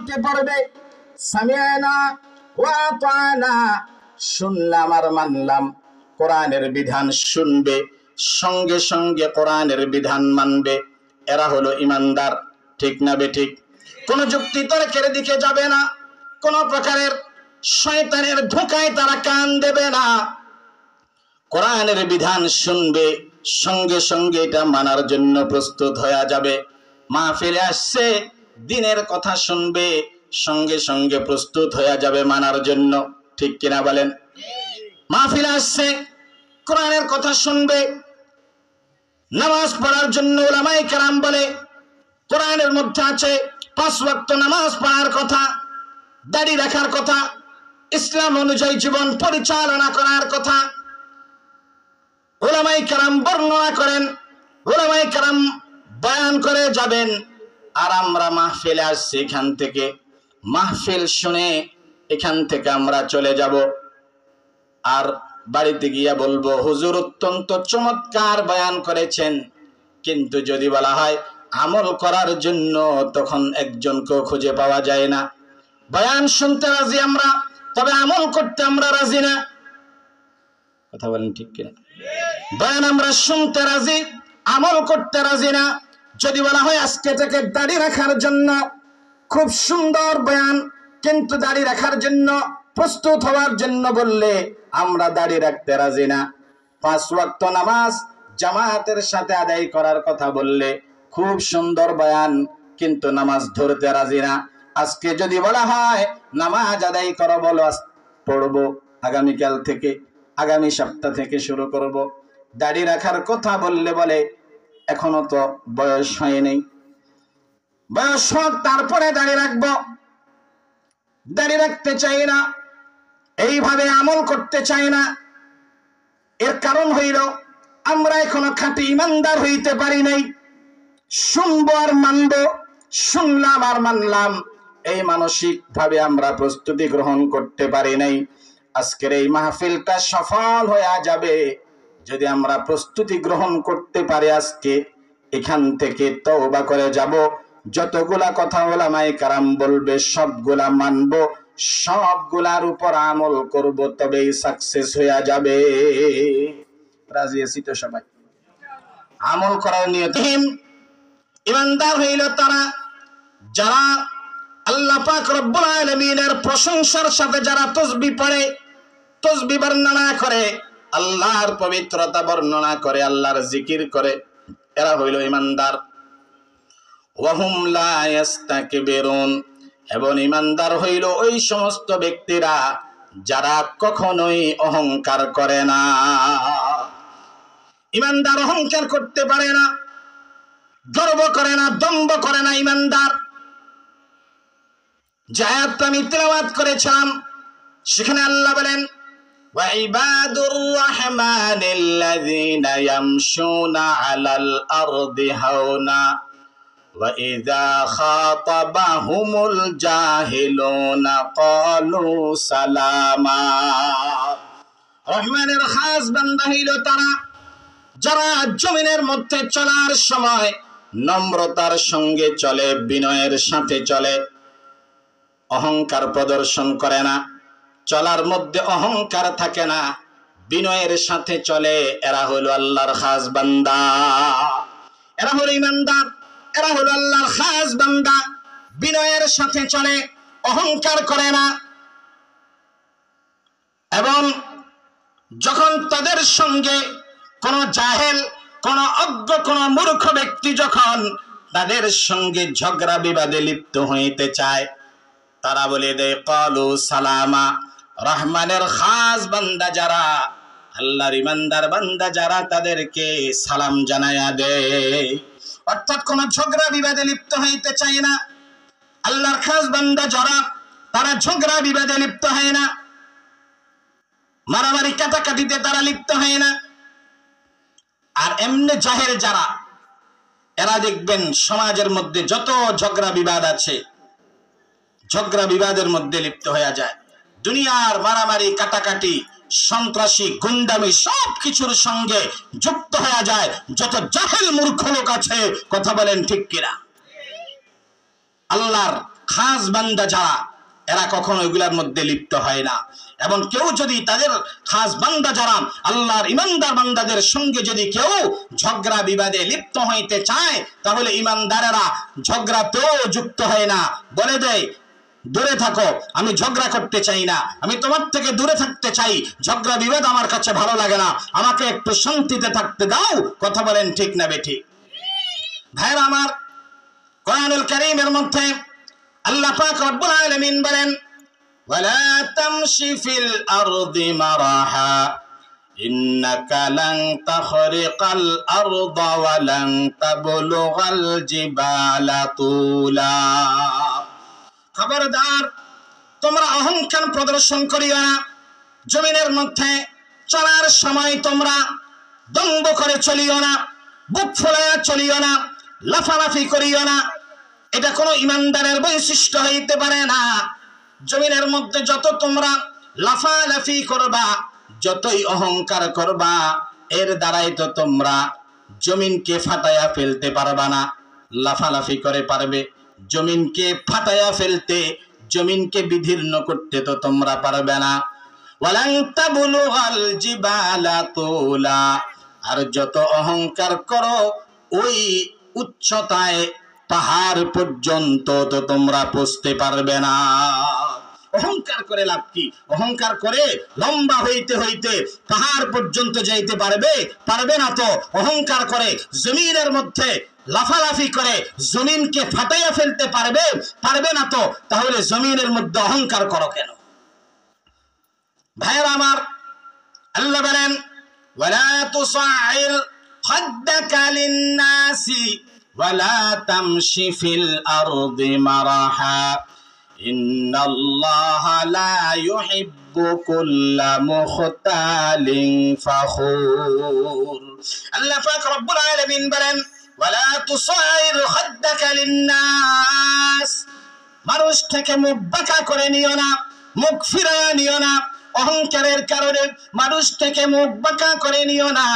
কি পড়বে? সামিআনা ওয়া আতানা, শুনলাম আর মানলাম। কোরআনের বিধান শুনবে, সঙ্গে সঙ্গে কোরআনের বিধান মানবে। এরা হলো ইমানদার। ঠিক না বেঠিক? কোন যুক্তি তর্কের দিকে যাবে না, কোন প্রকারের শয়তানের ধোঁকায় তারা কান দেবে না। কোরআনের বিধান শুনবে, সঙ্গে সঙ্গে এটা মানার জন্য প্রস্তুত হয়ে যাবে। মাহফিলে আসছে, দিনের কথা শুনবে, সঙ্গে সঙ্গে প্রস্তুত হয়ে যাবে মানার জন্য। ঠিক কিনা বলেন? মাহফিলে আসছে, কোরআনের কথা শুনবে, নামাজ পড়ার জন্য উলামায়ে কেরাম বলে কোরআনের মধ্যে আছে 5 ওয়াক্ত নামাজ পড়ার কথা, দাড়ি রাখার কথা, ইসলাম অনুযায়ী জীবন পরিচালনা করার কথা উলামায়ে কেরাম বর্ণনা করেন, উলামায়ে কেরাম বয়ান করে যাবেন। আর আমরা মাহফিলে আসছি, এখান থেকে মাহফিল শুনে এখান থেকে আমরা চলে যাব, আর বাড়িতে গিয়া বলবো হুজুর অত্যন্ত চমৎকার বয়ান করেছেন। কিন্তু যদি বলা হয় আমল করার জন্য, তখন একজনকেও খুঁজে পাওয়া যায় না। বয়ান শুনতে রাজি আমরা, তবে আমল করতে আমরা রাজি না। কথা বলেন ঠিক কিনা? বয়ান আমরা শুনতে রাজি, আমল করতে রাজি না। যদি বলা হয় আজকে থেকে দাড়ি রাখার জন্য, খুব সুন্দর বয়ান, কিন্তু দাড়ি রাখার জন্য প্রস্তুত হওয়ার জন্য বললে আমরা দাড়ি রাখতে রাজি না। 5 ওয়াক্ত নামাজ জামাতের সাথে আদায় করার কথা বললে খুব সুন্দর বয়ান, কিন্তু নামাজ ধরতে রাজি না। আজকে যদি বলা হয় নামাজ আদায় করো, বলো পড়বো আগামীকাল থেকে, আগামী সপ্তাহ থেকে শুরু করব। দাড়ি রাখার কথা বললে বলে এখনো তো বয়স হয়নি, বয়স হোক তারপরে দাড়ি রাখবো। দাড়ি রাখতে চাই না, এইভাবে আমল করতে চাই না। এর কারণ হইল আমরা এখনো খাঁটি ইমানদার হইতে পারি নাই। শুনবো আর মানবো, শুনলাম আর মানলাম, এই মানসিক ভাবে আমরা প্রস্তুতি গ্রহণ করতে পারি নাই। আজকের এই মাহফিলটা সফল হয়ে যাবে যদি আমরা প্রস্তুতি গ্রহণ করতে পারি। আজকে এখান থেকে তওবা করে যাব, যতগুলা কথা উলামায়ে কেরাম বলবে সবগুলা মানব, সবগুলার উপর আমল করব, তবেই সাকসেস হয়ে যাবে। রাজি আছি তো সবাই? আমল করার নিয়তহীন ইমানদার হইল তারা, যারা আল্লাহ পাক রব্বুল আলামিনের প্রশংসার সাথে যারা তাসবিহ পড়ে, তাসবিহ বর্ণনা করে, আল্লাহর পবিত্রতা বর্ণনা করে, আল্লাহর জিকির করে, এরা হইল ইমানদার। ওয়াহুম লা ইস্তাকবিরুন, এবং ইমানদার হইল ওই সমস্ত ব্যক্তিরা যারা কখনোই অহংকার করে না। ইমানদার অহংকার করতে পারে না, গর্ব করে না, দম্ভ করে না। ইমানদার, যে আয়াতটা আমি তেলাওয়াত করেছিলাম, সেখানে আল্লাহ বলেন ওয়াইবাদুর রাহমানিল্লাযীনা ইয়ামশুনা আলাল আরদি হাওনা ওয়া ইযা খাতাবাহুমুল জাহিলুনা ক্বালু সালামা। রহমানের খাস বান্দা হইল তারা যারা জমিনের মধ্যে চলার সময় নম্রতার সঙ্গে চলে, বিনয়ের সাথে চলে, অহংকার প্রদর্শন করে না, চলার মধ্যে অহংকার থাকে না, বিনয়ের সাথে চলে। এরা হলো আল্লাহর খাস বান্দা, এরা হলো ইমানদার, এরা হলো আল্লাহর খাস বান্দা। বিনয়ের সাথে চলে, অহংকার করে না। এবং যখন তাদের সঙ্গে কোন জাহেল, কোন অজ্ঞ, কোন মূর্খ ব্যক্তি যখন তাদের সঙ্গে ঝগড়া বিবাদে লিপ্ত হইতে চায়, তারা বলে দেয় ক্বালু সালামা। রহমানের খাস বান্দা যারা, আল্লাহর ইমানদার বান্দা যারা, তাদেরকে সালাম জানায়া দেয়। অর্থাৎ কোন ঝগড়া বিবাদে লিপ্ত হইতে চায় না। আল্লাহর খাস বান্দা যারা, তারা ঝগড়া বিবাদে লিপ্ত হয় না, মারামারি কাটাকাটিতে তারা লিপ্ত হয় না। আর এমনি জাহেল যারা, এরা দেখবেন সমাজের মধ্যে যত ঝগড়া বিবাদ আছে, ঝগড়া বিবাদের মধ্যে লিপ্ত হয়ে যায়। দুনিয়ার মারামারি কাটাকাটি, সন্ত্রাসী, গুন্ডামি সব কিছুর সঙ্গে যুক্ত হয়ে যায় যত জাহেল মূর্খ লোক আছে। কথা বলেন ঠিক কিনা? আল্লাহর খাস বান্দা যারা, এরা কখনো এগুলার মধ্যে লিপ্ত হয় না। এবং কেউ যদি তাদের খাস বান্দা যারা আল্লাহর ইমানদার বান্দাদের সঙ্গে যদি কেউ ঝগড়া বিবাদে লিপ্ত হইতে চায়, তাহলে ইমানদারেরা ঝগড়াতেও যুক্ত হয় না, বলে দেয় দূরে থাকো, আমি ঝগড়া করতে চাই না, আমি তোমার থেকে দূরে থাকতে চাই, ঝগড়া বিবাদ আমার কাছে ভালো লাগে না, আমাকে একটু শান্তিতে থাকতে দাও। কথা বলেন ঠিক না বেঠিক? ভাইরা আমার, কোরআনুল কারীমের মধ্যে আল্লাহ পাক রব্বুল আলামিন বলেন, ওয়ালা তামশি ফিল আরদি মারাহা ইন্নাকা লান তাখরিকাল আরদা ওয়া লান তাবলুগাল জিবালা তুলা। খবরদার, তোমরা অহংকার প্রদর্শন করিও না, জমিনের মধ্যে চলার সময় তোমরা দম্ভ করে চলিও না, বুক ফুলাইয়া চলিও না, লাফালাফি করিও না। এটা কোনো ইমানদারের বৈশিষ্ট্য হইতে পারে না। জমিনের মধ্যে যত তোমরা লাফালাফি করবা, যতই অহংকার করবা, এর দ্বারাই তো তোমরা জমিনকে ফাটাইয়া ফেলতে পারবা না। লাফালাফি করে পারবে, জমিনকে ফাটাইয়া ফেলতে, জমিনকে বিদীর্ণ করতে তো তোমরা পারবে না। ওয়ালান তাবলুগাল জিবালা তুলা, আর যত অহংকার করো ওই উচ্চতায় পাহাড় পর্যন্ত তো তোমরা পৌঁছতে পারবে না। অহংকার করে লাভ কি? অহংকার করে লম্বা হইতে হইতে পাহাড় পর্যন্ত যাইতে পারবে? পারবে না তো। অহংকার করে জমিনের মধ্যে লাফালাফি করে জমিনকে ফাটাইয়া ফেলতে পারবে? পারবে না তো। তাহলে জমিনের মধ্যে অহংকার করো কেন? ভাইরা আমার, আল্লাহ বলেন, ওয়ালা তুসাইর খাদ্দাকা লিন-নাসি ওয়ালা তামশি ফিল আরদি মারাহা ইন্নাল্লাহা লা ইউহিব্বু কুল্লা মুখতালিন ফাখুর। আল্লাহ পাক রব্বুল আলামিন বলেন, ওয়ালা তুসাইর খাদ্দাকা লিন-নাস, মানুষ থেকে মুখ বাঁকা করে নিও না, মুখ ফিরাইয়া নিও না। অহংকারের কারণে মানুষ থেকে মুখ বাঁকা করে নিও না,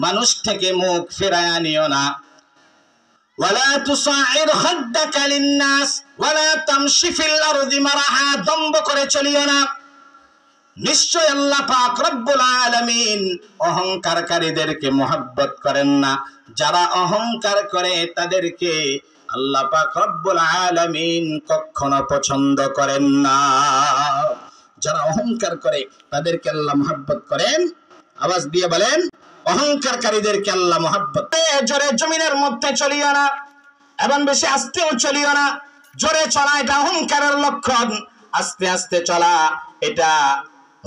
মানুষ থেকে মুখ ফিরাইয়া নিও না। ওয়ালা তুসাইর খাদ্দাকা লিন-নাস ওয়ালা তামশি ফিল আরদি মারাহা, দম্ভ করে চলিও না। নিশ্চয় আল্লাহ পাক রব্বুল আলামিন অহংকারকারীদেরকে মহব্বত করেন না। যারা অহংকার করে তাদেরকে আল্লাহ পাক রব্বুল আলামিন কখনো পছন্দ করেন না। যারা অহংকার করে তাদেরকে আল্লাহ মহব্বত করেন। আওয়াজ দিয়ে বলেন, অহংকারকারীদেরকে আল্লাহ মহব্বত। জোরে জমিনের মধ্যে চলিও না এবং বেশি আস্তেও চলিও না। জোরে চলা এটা অহংকারের লক্ষণ, আস্তে আস্তে চলা এটা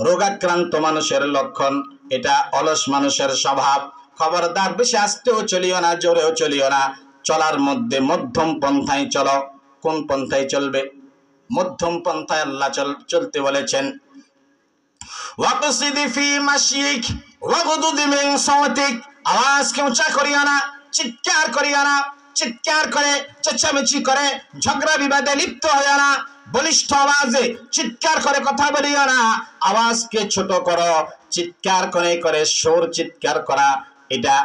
রোগাক্রান্ত মানুষের লক্ষণ, এটা অলস মানুষের স্বভাব। খবরদার, বেশি আস্তেও চলিও না, জোরেও চলিও না। চলার মধ্যে মধ্যম পন্থায় চলো। কোন পন্থায় চলবে? মধ্যম পন্থায় আল্লাহ চলতে বলেছেন। ওয়াকসিদি ফি মাশিক ওয়াগদুদ মিন সাওতিক, আওয়াজকে উঁচা করিও না, চিৎকার করিও না। চিৎকার করে চেঁচামেচি করে ঝগড়া বিবাদে লিপ্ত হইও না। বলিষ্ঠ আওয়াজে চিৎকার করে কথা বলিও না। আওয়াজকে ছোট করো। চিৎকার করে করে সুর চিৎকার করা, এটা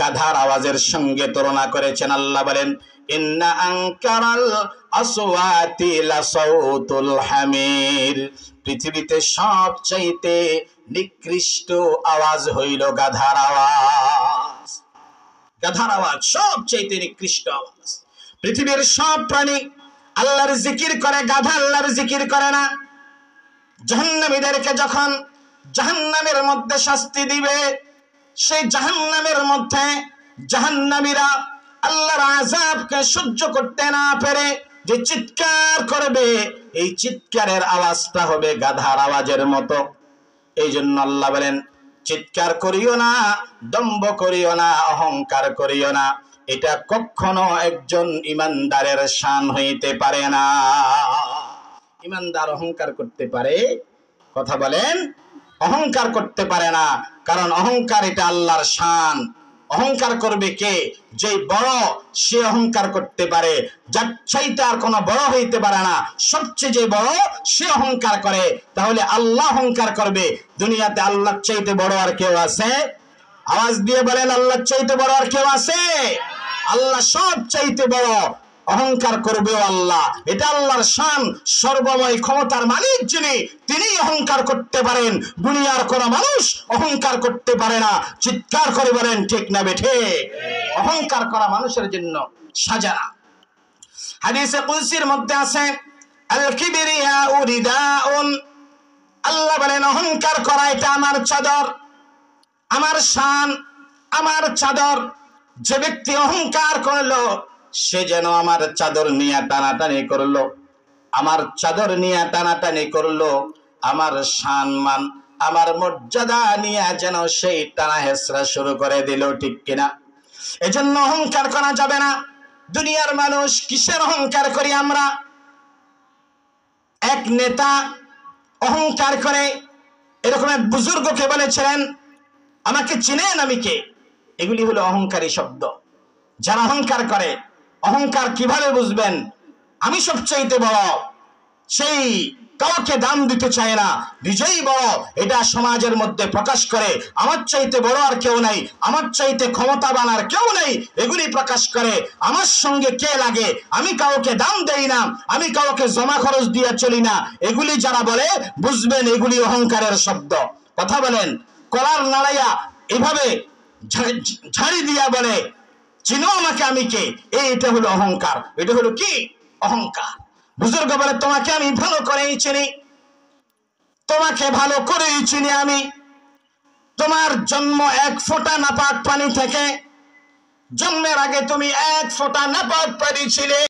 গাধার আওয়াজের সঙ্গে তুলনা করেছেন। আল্লাহ বলেন, ইন্না আনকারাল আসওয়াতি লাসাউতুল হামির, পৃথিবীতে সবচাইতে নিকৃষ্ট আওয়াজ হইল গাধার আওয়াজ। গাধার আওয়াজ সবচাইতে নিকৃষ্ট আওয়াজ। পৃথিবীর সব প্রাণী আল্লাহর জিকির করে, গাধা আল্লাহর জিকির করে না। জাহান্নামীদেরকে যখন জাহান্নামের মধ্যে শাস্তি দিবে, সেই জাহান্নামের মধ্যে জাহান্নামীরা আল্লাহর আযাবকে সহ্য করতে না পেরে যে চিৎকার করবে, এই চিৎকারের আওয়াজটা হবে গাধার আওয়াজের মতো। এই জন্য আল্লাহ বলেন, চিৎকার করিও না, দম্ভ করিও না, অহংকার করিও না। এটা কখনো একজন ইমানদারের শান হইতে পারে না। ইমানদার অহংকার করতে পারে? কথা বলেন, অহংকার করতে পারে না। কারণ অহংকার এটা আল্লাহর শান। অহংকার করবে কে? যে বড় সে অহংকার করতে পারে, যার চাইতে আর কোনো বড় হইতে পারে না, সবচেয়ে যে বড় সে অহংকার করে। তাহলে আল্লাহ অহংকার করবে। দুনিয়াতে আল্লাহর চাইতে বড় আর কেউ আছে? আওয়াজ দিয়ে বলেন, আল্লাহর চাইতে বড় আর কেউ আছে? আল্লাহ সব চাইতে বড়। অহংকার করবেও আল্লাহ। এটা আল্লাহর শান। সর্বময় ক্ষমতার মালিক যিনি, তিনি অহংকার করতে পারেন। দুনিয়ার কোনো মানুষ অহংকার করতে পারে না। চিৎকার করে বলেন ঠিক না বেঠে? অহংকার করা মানুষের জন্য সাজা না। হাদিসে কুদসির মধ্যে আছে, আল কিবরিয়াউ রিদাউন, আল্লাহ বলেন অহংকার করা এটা আমার চাদর, আমার শান, আমার চাদর। যে ব্যক্তি অহংকার করলো সে যেন আমার চাদর নিয়ে টানাটানি করলো, আমার চাদর নিয়ে টানাটানি করলো, আমার সম্মান, আমার মর্যাদা নিয়ে যেন সেই টানা হেসরা শুরু করে দিল। ঠিক কিনা? এজন্য অহংকার করা যাবে না। দুনিয়ার মানুষ কিসের অহংকার করি আমরা? এক নেতা অহংকার করে, এরকম এক বুজুর্গকে বলেছিলেন, আমাকে চিনেন আমি কে? এগুলি হলো অহংকারী শব্দ। যারা অহংকার করে, অহংকার কিভাবে বুঝবেন? আমি সবচাইতে বড়, সেই কাউকে দাম দিতে চায় না, নিজেই বড়, এটা সমাজের মধ্যে প্রকাশ করে। আমার চাইতে বড় আর কেউ নাই, আমার চাইতে ক্ষমতাবান আর কেউ নেই, এগুলি প্রকাশ করে। আমার সঙ্গে কে লাগে? আমি কাউকে দাম দেই না, আমি কাউকে জমা খরচ দিয়ে চলি না। এগুলি যারা বলে বুঝবেন এগুলি অহংকারের শব্দ। কথা বলেন, কলার নাড়াইয়া এভাবে ঝাড়ি দিয়া বলে চিনো আমাকে আমি কে, এটা হলো অহংকার। এটা হলো কি? অহংকার। বুজুর্গ বলে তোমাকে আমি ভালো করেই চিনি, তোমাকে ভালো করেই চিনি আমি। তোমার জন্ম এক ফোঁটা নাপাক পানি থেকে, জন্মের আগে তুমি এক ফোঁটা নাপাক পানি ছিলে।